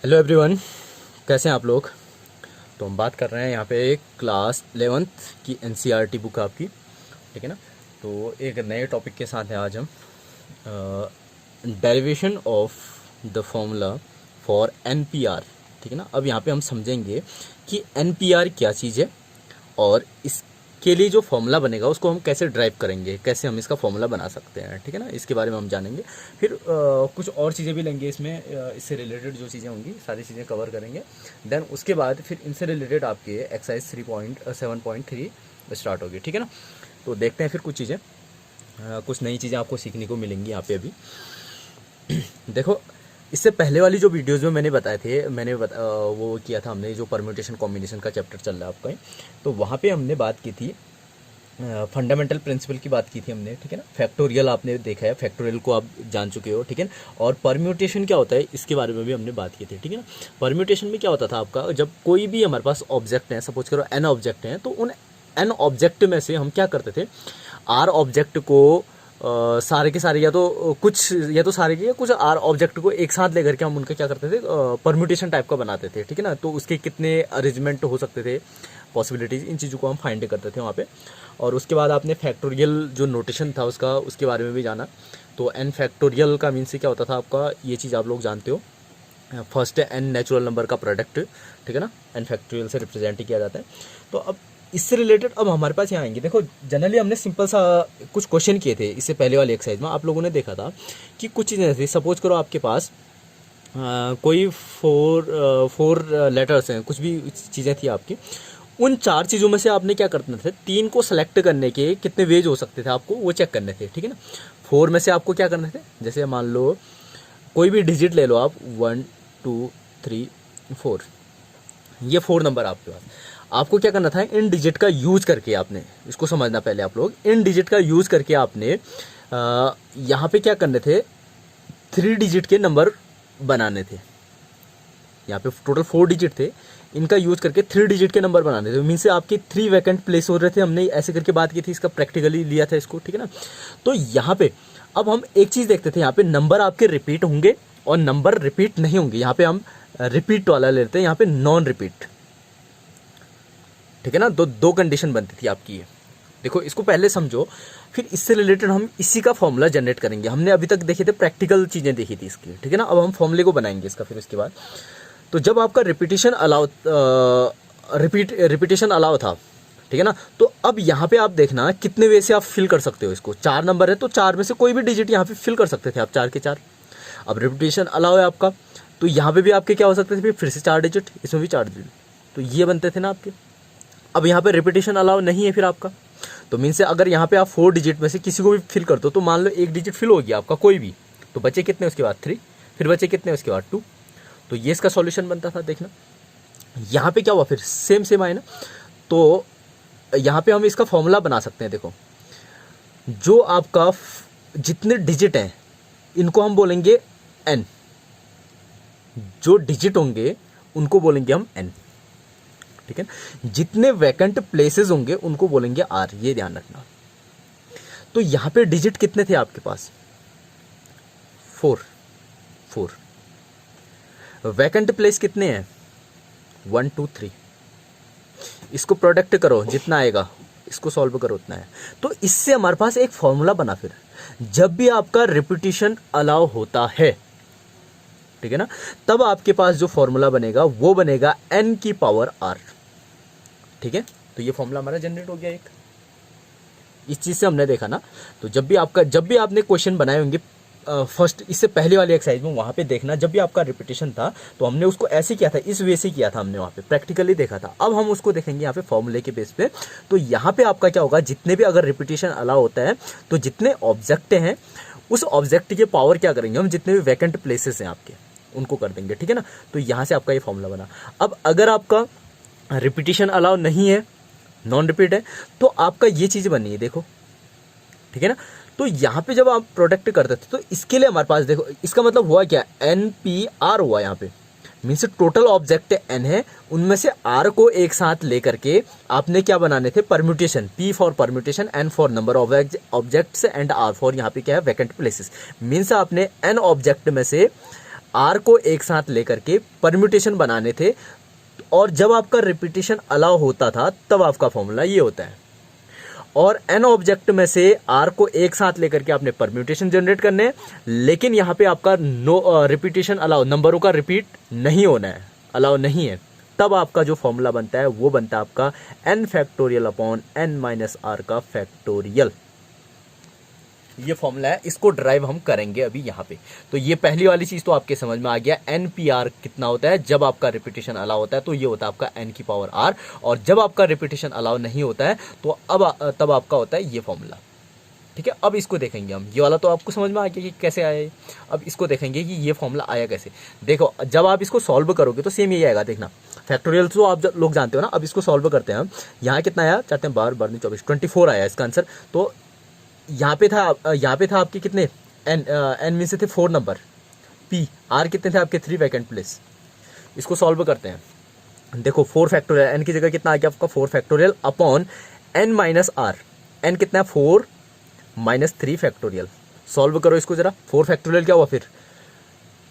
Hello everyone, कैसे हैं आप लोग। तो हम बात कर रहे हैं यहाँ पे क्लास 11th की एनसीईआरटी बुक आपकी, ठीक है ना। तो एक नए टॉपिक के साथ है आज हम, derivation of the formula for NPR, ठीक है ना। अब यहाँ पे हम समझेंगे कि एनपीआर क्या चीज़ है और इसके लिए जो फॉर्मूला बनेगा उसको हम कैसे ड्राइव करेंगे, कैसे हम इसका फॉर्मूला बना सकते हैं, ठीक है ना। इसके बारे में हम जानेंगे। फिर कुछ और चीज़ें भी लेंगे इसमें, इससे रिलेटेड जो चीज़ें होंगी सारी चीज़ें कवर करेंगे। देन उसके बाद फिर इनसे रिलेटेड आपके एक्सरसाइज 3.7.3 स्टार्ट होगी, ठीक है ना। तो देखते हैं फिर कुछ चीज़ें, कुछ नई चीज़ें आपको सीखने को मिलेंगी यहाँ पे अभी। देखो, इससे पहले वाली जो वीडियोज़ में मैंने बताए थे, वो किया था हमने, जो परम्यूटेशन कॉम्बिनेशन का चैप्टर चल रहा है आपका, तो वहाँ पे हमने बात की थी फंडामेंटल प्रिंसिपल की बात की थी हमने, ठीक है ना। फैक्टोरियल आपने देखा है, फैक्टोरियल को आप जान चुके हो, ठीक है ना। और परम्यूटेशन क्या होता है इसके बारे में भी हमने बात की थी, ठीक है ना। परम्यूटेशन में क्या होता था आपका, जब कोई भी हमारे पास ऑब्जेक्ट है, सपोज करो एन ऑब्जेक्ट हैं, तो उन एन ऑब्जेक्ट में से हम क्या करते थे, आर ऑब्जेक्ट को सारे के सारे या तो सारे के या कुछ आर ऑब्जेक्ट को एक साथ लेकर के हम उनका क्या करते थे, परम्यूटेशन टाइप का बनाते थे, ठीक है ना। तो उसके कितने अरेंजमेंट हो सकते थे, पॉसिबिलिटीज, इन चीज़ों को हम फाइंड करते थे वहाँ पे। और उसके बाद आपने फैक्टोरियल जो नोटेशन था उसके बारे में भी जाना। तो एन फैक्टोरियल का मीन से क्या होता था आपका, ये चीज़ आप लोग जानते हो। फर्स्ट है एन नेचुरल नंबर का प्रोडक्ट, ठीक है ना, एन फैक्टोरियल से रिप्रेजेंट किया जाता है। तो अब इससे रिलेटेड अब हमारे पास यहाँ आएंगे। देखो, जनरली हमने सिंपल सा कुछ क्वेश्चन किए थे इससे पहले वाली एक्सरसाइज में, आप लोगों ने देखा था कि कुछ चीज़ें थी। सपोज करो आपके पास कोई फोर लेटर्स हैं, कुछ भी चीज़ें थी आपकी, उन चार चीज़ों में से आपने क्या करना था, तीन को सेलेक्ट करने के कितने वेज हो सकते थे आपको वो चेक करने थे, ठीक है ना। फोर में से आपको क्या करने थे, जैसे मान लो कोई भी डिजिट ले लो आप, 1 2 3 4, ये 4 नंबर आपके पास। आपको क्या करना था, इन डिजिट का यूज करके, आपने इसको समझना पहले आप लोग, इन डिजिट का यूज करके आपने यहाँ पे क्या करने थे, 3 डिजिट के नंबर बनाने थे। यहाँ पे टोटल 4 डिजिट थे, इनका यूज करके 3 डिजिट के नंबर बनाने थे। मीन से आपके 3 वैकेंट प्लेस हो रहे थे, हमने ऐसे करके बात की थी, इसका प्रैक्टिकली लिया था इसको, ठीक है ना। तो यहाँ पे अब हम एक चीज देखते थे, यहाँ पे नंबर आपके रिपीट होंगे और नंबर रिपीट नहीं होंगे। यहाँ पे हम रिपीट वाला लेते हैं, यहाँ पे नॉन रिपीट, ठीक है ना। दो कंडीशन बनती थी आपकी ये। देखो, इसको पहले समझो, फिर इससे रिलेटेड हम इसी का फॉर्मूला जनरेट करेंगे। हमने अभी तक देखे थे प्रैक्टिकल चीजें देखी थी इसकी, ठीक है ना। अब हम फॉर्मूले को बनाएंगे इसका फिर उसके बाद। तो जब आपका रिपीटेशन अलाउ था, ठीक है ना, तो अब यहाँ पे आप देखना कितने वे से आप फिल कर सकते हो इसको। 4 नंबर है तो 4 में से कोई भी डिजिट यहाँ पे फिल कर सकते थे आप, 4 के 4। अब रिपीटेशन अलाउ है आपका, तो यहाँ पे भी आपके क्या हो सकते थे, फिर से 4 डिजिट, इसमें भी 4 डिजिट, तो ये बनते थे ना आपके। अब यहाँ पे रिपीटेशन अलाउ नहीं है फिर आपका, तो मीन से अगर यहाँ पे आप 4 डिजिट में से किसी को भी फिल कर दो, तो मान लो एक डिजिट फिल हो गया आपका कोई भी, तो बचे कितने उसके बाद 3, फिर बचे कितने उसके बाद 2। तो ये इसका सॉल्यूशन बनता था। देखना यहाँ पे क्या हुआ, फिर सेम आए ना। तो यहाँ पे हम इसका फॉर्मूला बना सकते हैं। देखो, जो आपका जितने डिजिट हैं इनको हम बोलेंगे n, जो डिजिट होंगे उनको बोलेंगे हम n, ठीक है। जितने वैकेंट प्लेसेस होंगे उनको बोलेंगे r, ये ध्यान रखना। तो यहां पे डिजिट कितने थे आपके पास, 4। वैकेंट प्लेस कितने हैं, 1 2 3। इसको प्रोडक्ट करो, जितना आएगा इसको सॉल्व करो, उतना है। तो इससे हमारे पास एक फॉर्मूला बना, फिर जब भी आपका रिपीटिशन अलाउ होता है, ठीक है ना, तब आपके पास जो फॉर्मूला बनेगा वो बनेगा n की पावर r, ठीक है। तो ये फॉर्मूला हमारा जनरेट हो गया एक, इस चीज से हमने देखा ना। तो जब भी आपने क्वेश्चन बनाए होंगे फर्स्ट, इससे पहले वाली एक्सरसाइज में, वहां पे देखना जब भी आपका रिपीटेशन था तो हमने उसको ऐसे किया था, इस वे से किया था हमने, वहां पे प्रैक्टिकली देखा था। अब हम उसको देखेंगे यहाँ पे फॉर्मूले के बेस पे। तो यहाँ पे आपका क्या होगा, जितने भी अगर रिपीटेशन अलाउ होता है तो जितने ऑब्जेक्ट हैं उस ऑब्जेक्ट के पावर क्या करेंगे हम, जितने भी वैकेंट प्लेसेस हैं आपके उनको कर देंगे, ठीक है ना। तो यहाँ से आपका ये फॉर्मूला बना। अब अगर आपका रिपीटेशन अलाउ नहीं है, नॉन रिपीट है, तो आपका ये चीज बनी है, देखो, ठीक है ना। तो यहाँ पे जब आप प्रोडक्ट करते थे तो इसके लिए हमारे पास देखो, इसका मतलब हुआ क्या, NPR हुआ यहाँ पे, मीन्स टोटल ऑब्जेक्ट n है, उनमें से r को एक साथ लेकर के आपने क्या बनाने थे, permutation, P for permutation, N for number of objects and R for यहाँ पे क्या है, वैकेंट प्लेसेस। मीन्स आपने n ऑब्जेक्ट में से आर को एक साथ लेकर के परम्यूटेशन बनाने थे, और जब आपका रिपीटेशन अलाउ होता था तब आपका फॉर्मूला ये होता है। और एन ऑब्जेक्ट में से आर को एक साथ लेकर के आपने परम्यूटेशन जनरेट करने हैं, लेकिन यहाँ पे आपका नो रिपीटेशन अलाउ, नंबरों का रिपीट नहीं होना है, अलाउ नहीं है, तब आपका जो फॉर्मूला बनता है वो बनता है आपका N factorial upon N minus R का फैक्टोरियल। ये फॉर्मूला है, इसको ड्राइव हम करेंगे अभी यहाँ पे। तो ये पहली वाली चीज तो आपके समझ में आ गया, एन पी आर कितना होता है जब आपका रिपीटेशन अलाउ होता है, तो ये होता है आपका एन की पावर आर, और जब आपका रिपीटेशन अलाउ नहीं होता है तो तब आपका होता है ये फॉर्मूला। ठीक है, अब इसको देखेंगे हम, ये वाला तो आपको समझ में आ गया कि कैसे आया ये। अब इसको देखेंगे कि ये फॉर्मूला आया कैसे। देखो जब आप इसको सॉल्व करोगे तो सेम यही आएगा, देखना फैक्टोरियल तो आप लोग जानते हो ना। अब इसको सॉल्व करते हैं हम, यहाँ कितना आया, चाहते हैं 12 12 24 24 आया इसका आंसर। तो यहाँ पे था आपके कितने, एन में से थे 4 नंबर, पी आर कितने थे आपके 3 वैकेंट प्लेस। इसको सॉल्व करते हैं, देखो 4 फैक्टोरियल, एन की जगह कितना आ गया आपका 4 factorial upon N minus R, N कितना है 4 माइनस 3 फैक्टोरियल। सॉल्व करो इसको जरा, 4 फैक्टोरियल क्या हुआ फिर,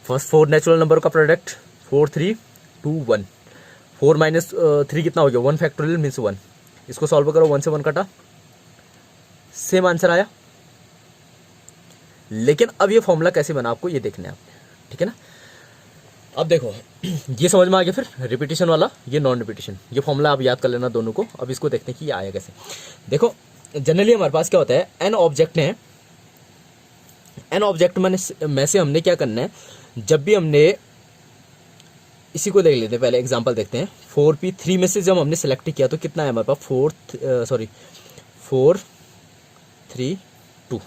फर्स्ट 4 नेचुरल नंबर का प्रोडक्ट 4 3 2 1, 4 माइनस 3 कितना हो गया 1 फैक्टोरियल मीन्स 1। इसको सॉल्व करो, 1 से 1 कटा, सेम आंसर आया। लेकिन अब ये फॉर्मूला कैसे बना आपको ये देखना है आपने, ठीक है ना। अब देखो ये समझ में आ गया, फिर रिपीटेशन वाला, ये नॉन रिपीटेशन, ये फॉर्मूला आप याद कर लेना दोनों को। अब इसको देखते हैं कि ये आया कैसे। देखो जनरली हमारे पास क्या होता है, एन ऑब्जेक्ट है, एन ऑब्जेक्ट में से हमने क्या करना है, जब भी हमने इसी को देख लेते हैं, पहले एग्जांपल देखते हैं। 4p 3 में से जब हमने सेलेक्ट किया तो कितना है हमारे पास 4 3 2।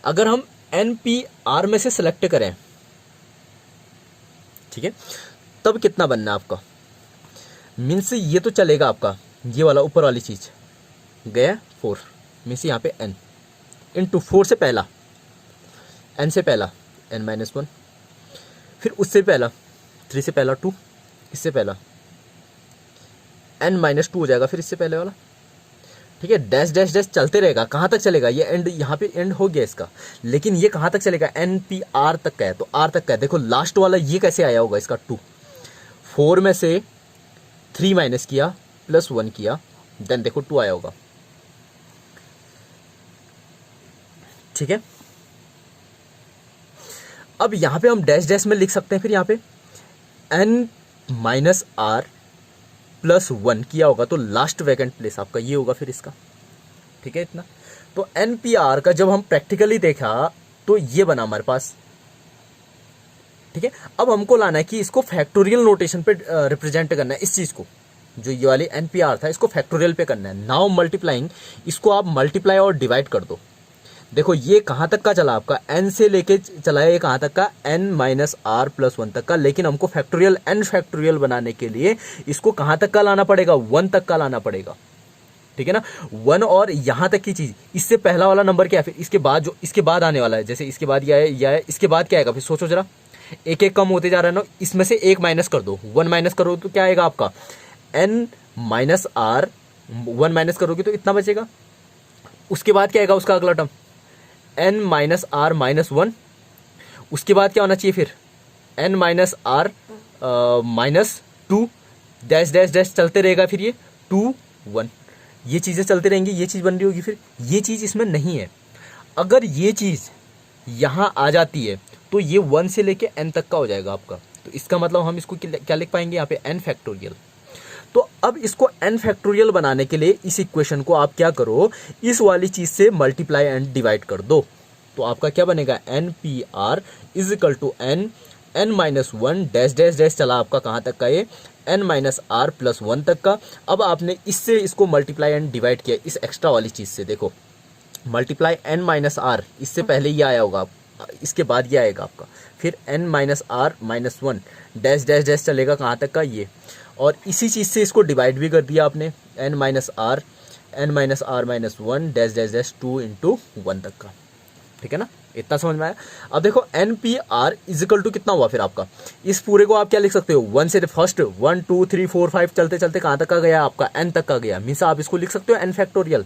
अगर हम एन पी आर में से सेलेक्ट करें, ठीक है, तब कितना बनना है आपका, मीन्स ये तो चलेगा आपका, ये वाला ऊपर वाली चीज गया 4 मीन्स यहाँ पे n इंटू 4 से पहला, n से पहला n माइनस 1, फिर उससे पहला 3 से पहला 2, इससे पहला n माइनस 2 हो जाएगा, फिर इससे पहले वाला, ठीक है। डैश डैश डैश चलते रहेगा, कहाँ तक चलेगा, ये एंड यहाँ पे एंड हो गया इसका, लेकिन ये कहाँ तक चलेगा, एन पी आर तक का है, तो आर तक का है। देखो लास्ट वाला ये कैसे आया होगा इसका 2, 4 में से 3 माइनस किया प्लस 1 किया, देन देखो 2 आया होगा, ठीक है। अब यहां पे हम डैश डैश में लिख सकते हैं, फिर यहां पे n माइनस आर प्लस 1 किया होगा, तो लास्ट वैकेंट प्लेस आपका ये होगा फिर इसका, ठीक है इतना। तो एन पी आर का जब हम प्रैक्टिकली देखा तो ये बना हमारे पास, ठीक है। अब हमको लाना है कि इसको फैक्टोरियल नोटेशन पे रिप्रेजेंट करना है, इस चीज को, जो ये वाली एन पी आर था इसको फैक्टोरियल पे करना है। नाउ मल्टीप्लाइंग, इसको आप मल्टीप्लाई और डिवाइड कर दो। देखो ये कहां तक का चला आपका, n से लेके चला है ये कहां तक का, n माइनस आर प्लस 1 तक का, लेकिन हमको फैक्टोरियल n फैक्टोरियल बनाने के लिए इसको कहां तक का लाना पड़ेगा, 1 तक का लाना पड़ेगा, ठीक है ना। 1 और यहां तक की चीज, इससे पहला वाला नंबर क्या है, फिर इसके बाद जो इसके बाद आने वाला है, जैसे इसके बाद यह है, इसके बाद क्या आएगा, फिर सोचो जरा, एक एक कम होते जा रहा है ना, इसमें से एक माइनस कर दो, 1 माइनस करो तो क्या आएगा आपका n माइनस आर, 1 माइनस करोगे तो इतना बचेगा। उसके बाद क्या आएगा उसका अगला term, n minus R minus 1, उसके बाद क्या होना चाहिए फिर n minus R minus 2, dash dash dash चलते रहेगा, फिर ये 2 1, ये चीजें चलती रहेंगी, ये चीज बन रही होगी, फिर ये चीज इसमें नहीं है। अगर ये चीज यहां आ जाती है तो ये 1 से लेके n तक का हो जाएगा आपका, तो इसका मतलब हम इसको क्या लिख पाएंगे यहाँ पे n फैक्टोरियल। तो अब इसको n फैक्टोरियल बनाने के लिए इस इक्वेशन को आप क्या करो, इस वाली चीज से मल्टीप्लाई एंड डिवाइड कर दो, तो आपका क्या बनेगा, N P R is equal to n minus 1 dash dash dash चला आपका कहां तक का, ये n माइनस आर प्लस 1 तक का। अब आपने इससे इसको मल्टीप्लाई एंड डिवाइड किया इस एक्स्ट्रा वाली चीज से, देखो मल्टीप्लाई n माइनस आर, इससे पहले ये आया होगा, इसके बाद ये आएगा आपका, फिर n minus R minus 1 dash dash dash चलेगा कहाँ तक का ये, और इसी चीज़ से इसको डिवाइड भी कर दिया आपने, n minus R minus 1 dash dash dash 2 into 1 तक का, ठीक है ना। इतना समझ में आया। अब देखो N P R is equal to कितना हुआ फिर आपका, इस पूरे को आप क्या लिख सकते हो, 1 से फर्स्ट 1 2 3 4 5 चलते चलते कहाँ तक का गया आपका, n तक का गया, मीन्स आप इसको लिख सकते हो n फैक्टोरियल,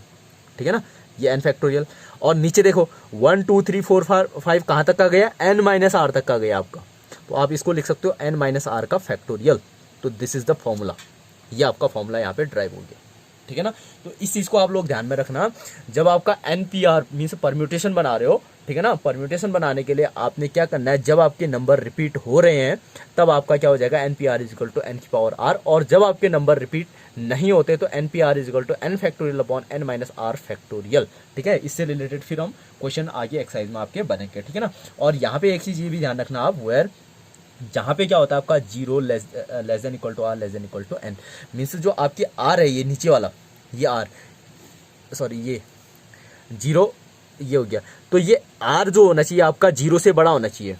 ठीक है ना। ये n फैक्टोरियल। और नीचे देखो 1 2 3 4 5 कहाँ तक का गया, n माइनस आर तक का गया आपका, तो आप इसको लिख सकते हो n माइनस आर का फैक्टोरियल। तो दिस इज द फॉर्मूला, ये आपका फॉर्मूला यहाँ पे ड्राइव हो गया, ठीक है ना। तो इस चीज़ को आप लोग ध्यान में रखना जब आपका NPR मीन्स परम्यूटेशन बना रहे हो, ठीक है ना। परम्यूटेशन बनाने के लिए आपने क्या करना है, जब आपके नंबर रिपीट हो रहे हैं तब आपका क्या हो जाएगा, NPR is equal to n की पावर r, और जब आपके नंबर रिपीट नहीं होते तो NPR is equal to n factorial upon n minus R factorial, ठीक है। इससे रिलेटेड फिर हम क्वेश्चन आगे एक्सरसाइज में आपके बनेंगे, ठीक है ना। और यहाँ पे एक चीज़ ये भी ध्यान रखना आप, वेयर जहाँ पे क्या होता है आपका 0 less than equal to R less than equal to n, means जो आपकी आर है ये नीचे वाला, ये आर सॉरी ये 0 ये हो गया, तो ये आर जो होना चाहिए आपका 0 से बड़ा होना चाहिए,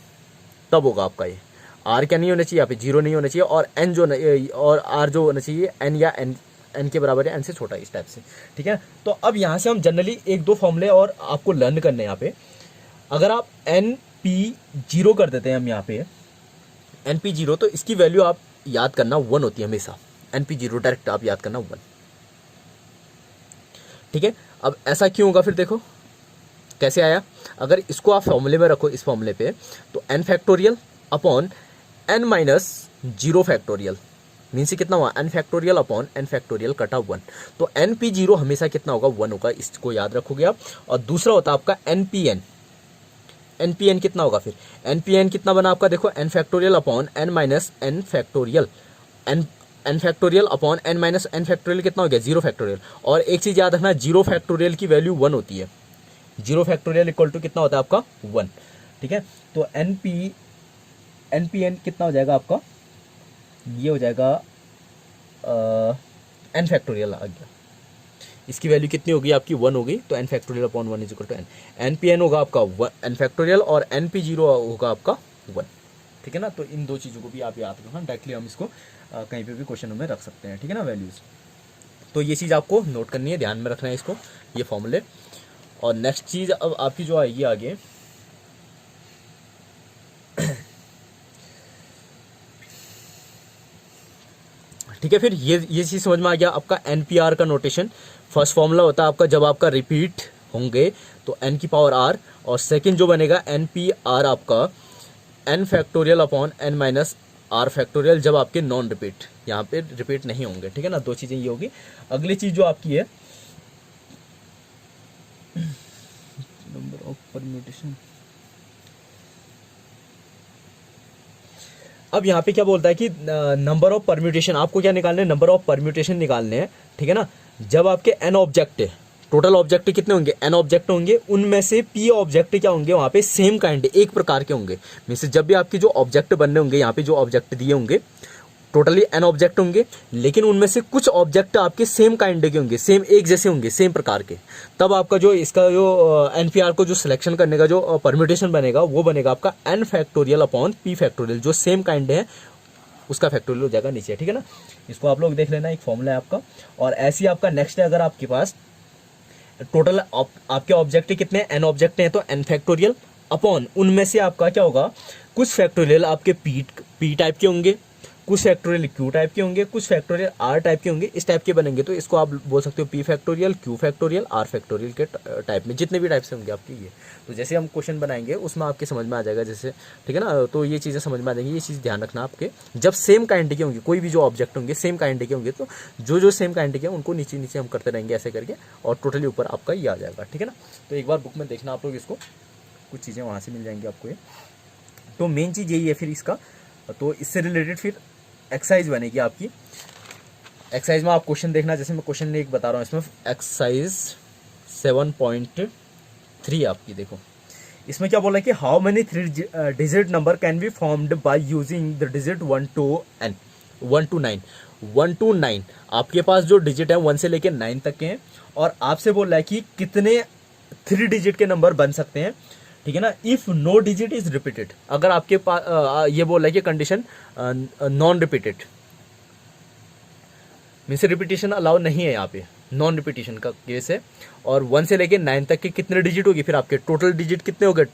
तब होगा आपका ये आर क्या नहीं होना चाहिए यहाँ पे, 0 नहीं होना चाहिए, और एन जो और आर जो होना चाहिए एन या एन के बराबर है, एन से छोटा, इस टाइप से, ठीक है। तो अब यहाँ से हम जनरली एक दो फॉर्मूले और आपको लर्न करने हैं यहाँ पे। अगर आप NP0 कर देते हैं हम यहाँ पे NP0, तो इसकी वैल्यू आप याद करना 1 होती है हमेशा, NP0 डायरेक्ट आप याद करना 1, ठीक है। अब ऐसा क्यों होगा फिर देखो कैसे आया, अगर इसको आप फॉर्मूले में रखो इस फॉर्मूले पे, तो n factorial upon n minus 0 factorial means कितना हुआ, n factorial upon n factorial कटा 1, तो NP0 हमेशा कितना होगा, 1 होगा, इसको याद रखोगे आप। और दूसरा होता है आपका NPN कितना होगा फिर, NPN कितना बना आपका देखो, n factorial upon n minus n factorial, n factorial upon n minus n factorial कितना हो गया, 0 फैक्टोरियल। और एक चीज़ याद रखना, 0 फैक्टोरियल की वैल्यू 1 होती है, 0 फैक्टोरियल इक्वल टू कितना होता है आपका 1, ठीक है। तो NPN कितना हो जाएगा आपका, ये हो जाएगा n फैक्टोरियल आ गया, इसकी वैल्यू कितनी होगी आपकी 1 हो गई, तो n factorial upon 1 is equal to n, NPN होगा आपका n फैक्टोरियल और NP0 होगा आपका 1, ठीक है ना। तो इन दो चीज़ों को भी आप याद रखना, डायरेक्टली हम इसको कहीं पे भी क्वेश्चनों में रख सकते हैं, ठीक है ना, वैल्यूज़। तो ये चीज़ आपको नोट करनी है, ध्यान में रखना है इसको, ये फॉर्मूले। और नेक्स्ट चीज़ अब आपकी जो आएगी आगे, ठीक है। फिर ये चीज़ समझ में आ गया आपका NPR का नोटेशन। फर्स्ट फॉर्मूला होता है आपका जब आपका रिपीट होंगे तो n की पावर r, और सेकंड जो बनेगा NPR आपका n factorial upon n minus r factorial जब आपके नॉन रिपीट, यहाँ पे रिपीट नहीं होंगे, ठीक है ना। दो चीज़ें ये होगी। अगली चीज़ जो आपकी है नंबर ऑफ परम्यूटेशन, अब यहाँ पे क्या बोलता है कि नंबर ऑफ परम्यूटेशन आपको क्या निकालने हैं, नंबर ऑफ परम्यूटेशन निकालने हैं, ठीक है ना। जब आपके n ऑब्जेक्ट है, टोटल ऑब्जेक्ट कितने होंगे, n ऑब्जेक्ट होंगे, उनमें से p ऑब्जेक्ट क्या होंगे, वहाँ पे सेम काइंड एक प्रकार के होंगे। मीन्स जब भी आपके जो ऑब्जेक्ट बनने होंगे, यहाँ पे जो ऑब्जेक्ट दिए होंगे टोटली n ऑब्जेक्ट होंगे, लेकिन उनमें से कुछ ऑब्जेक्ट आपके सेम काइंड के होंगे, सेम एक जैसे होंगे, सेम प्रकार के, तब आपका जो इसका जो NPR को जो सिलेक्शन करने का जो परम्यूटेशन बनेगा वो बनेगा आपका n factorial upon p factorial, जो सेम काइंड है उसका फैक्टोरियल हो जाएगा नीचे, ठीक है ना। इसको आप लोग देख लेना, एक फॉर्मूला है आपका। और ऐसे ही आपका नेक्स्ट है, अगर आपके पास टोटल आपके ऑब्जेक्ट कितने, n ऑब्जेक्ट हैं, तो n फैक्टोरियल अपॉन उनमें से आपका क्या होगा, कुछ फैक्टोरियल आपके p टाइप के होंगे, कुछ फैक्टोरियल q टाइप के होंगे, कुछ फैक्टोरियल r टाइप के होंगे, इस टाइप के बनेंगे। तो इसको आप बोल सकते हो p factorial, q factorial, r factorial के टाइप में, जितने भी टाइप से होंगे आपके ये। तो जैसे हम क्वेश्चन बनाएंगे उसमें आपके समझ में आ जाएगा जैसे, ठीक है ना। तो ये चीज़ें समझ में आ जाएंगी, ये चीज़ ध्यान रखना आपके, जब सेम काइंड के होंगे, कोई भी जो ऑब्जेक्ट होंगे सेम काइंड के होंगे, तो जो सेम काइंड के उनको नीचे नीचे हम करते रहेंगे ऐसे करके, और टोटली ऊपर आपका ये आ जाएगा, ठीक है ना। तो एक बार बुक में देखना आप लोग इसको, कुछ चीज़ें वहाँ से मिल जाएंगी आपको ये। तो मेन चीज़ यही है फिर इसका। तो इससे रिलेटेड फिर एक्सरसाइज बनेगी आपकी। एक्सरसाइज में आप क्वेश्चन देखना, जैसे मैं क्वेश्चन एक बता रहा हूँ इसमें, एक्सरसाइज 7.3 आपकी देखो, इसमें क्या बोला है कि how many 3 digit number can be formed by using the digit 1 to 9। 1 to 9 आपके पास जो डिजिट है 1 से लेके 9 तक के हैं, और आपसे बोल रहा है कि कितने 3 डिजिट के नंबर बन सकते हैं, ठीक है ना। If no digit is repeated, अगर आपके पास ये बोल रहा है कि condition non repeated, means repetition allow नहीं है यहाँ पे, नॉन रिपीटेशन का केस है। और 1 से लेके 9 तक के कितने डिजिट होगी, फिर आपके टोटल डिजिट कितने हो गए,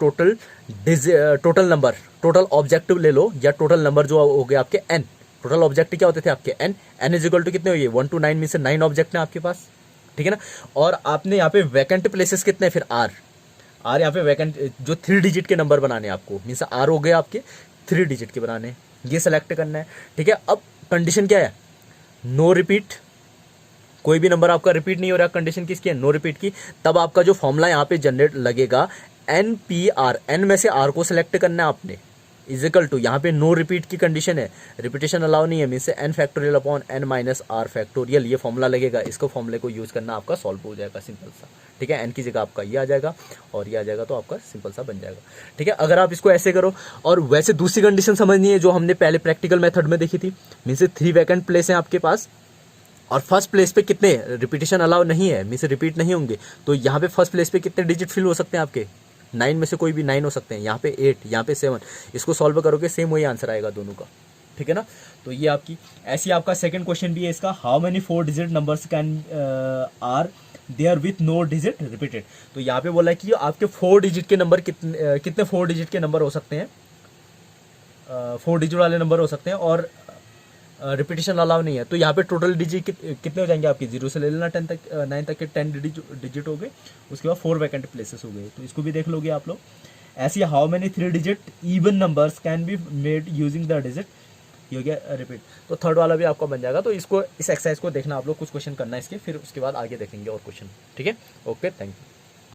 टोटल नंबर, टोटल ऑब्जेक्टिव ले लो, या टोटल नंबर जो हो गए आपके n, टोटल ऑब्जेक्ट क्या होते थे आपके n इज इक्वल टू कितने हुए 1 to 9, मीन्स 9 ऑब्जेक्ट है आपके पास, ठीक है ना। और आपने यहाँ पे वैकेंट प्लेसेस कितने हैं, फिर आर यहाँ पे वैकेंट जो 3 डिजिट के नंबर बनाने हैं आपको, मीन्स आर हो गए आपके 3 डिजिट के बनाने हैं, ये सेलेक्ट करना है। ठीक है, अब कंडीशन क्या है, नो रिपीट, कोई भी नंबर आपका रिपीट नहीं हो रहा, कंडीशन किसकी है, नो रिपीट की। तब आपका जो फॉर्मूला यहाँ पे जनरेट लगेगा NPR, एन में से आर को सिलेक्ट करना है आपने, इजिकल टू यहाँ पे नो रिपीट की कंडीशन है, रिपीटेशन अलाउ नहीं है, मीन से n factorial upon n minus R factorial, ये फॉर्मूला लगेगा। इसको फॉर्मूले को यूज करना आपका सॉल्व हो जाएगा सिंपल सा। ठीक है, n की जगह आपका ये आ जाएगा और ये आ जाएगा, तो आपका सिंपल सा बन जाएगा। ठीक है, अगर आप इसको ऐसे करो। और वैसे दूसरी कंडीशन समझनी है जो हमने पहले प्रैक्टिकल मेथड में देखी थी, मीन से 3 वैकेंट प्लेस है आपके पास और फर्स्ट प्लेस पे कितने, रिपीटेशन अलाउ नहीं है, मीन से रिपीट नहीं होंगे, तो यहाँ पे फर्स्ट प्लेस पे कितने डिजिट फिल हो सकते हैं आपके, 9 में से कोई भी 9 हो सकते हैं, यहाँ पे 8, यहाँ पे 7। इसको सॉल्व करोगे सेम वही आंसर आएगा दोनों का। ठीक है ना, तो ये आपकी ऐसी आपका सेकंड क्वेश्चन भी है इसका, how many 4 digit numbers can are there with no digit repeated. तो यहाँ पे बोला है कि आपके 4 डिजिट के नंबर कितने 4 डिजिट के नंबर हो सकते हैं, 4 डिजिट वाले नंबर हो सकते हैं और रिपीटेशन अलाउ नहीं है। तो यहाँ पे टोटल डिजिट कितने हो जाएंगे आपके, 0 से ले लेना 10 तक, 9 तक के 10 डिजिट हो गए, उसके बाद 4 वैकेंट प्लेसेस हो गए, तो इसको भी देख लोगे आप लोग। ऐसी how many 3 digit even numbers can be made using the digit, ये हो गया रिपीट। तो थर्ड वाला भी आपका बन जाएगा। तो इसको, इस एक्सरसाइज को देखना आप लोग, कुछ क्वेश्चन करना है इसके, फिर उसके बाद आगे देखेंगे और क्वेश्चन। ठीक है, ओके, थैंक यू।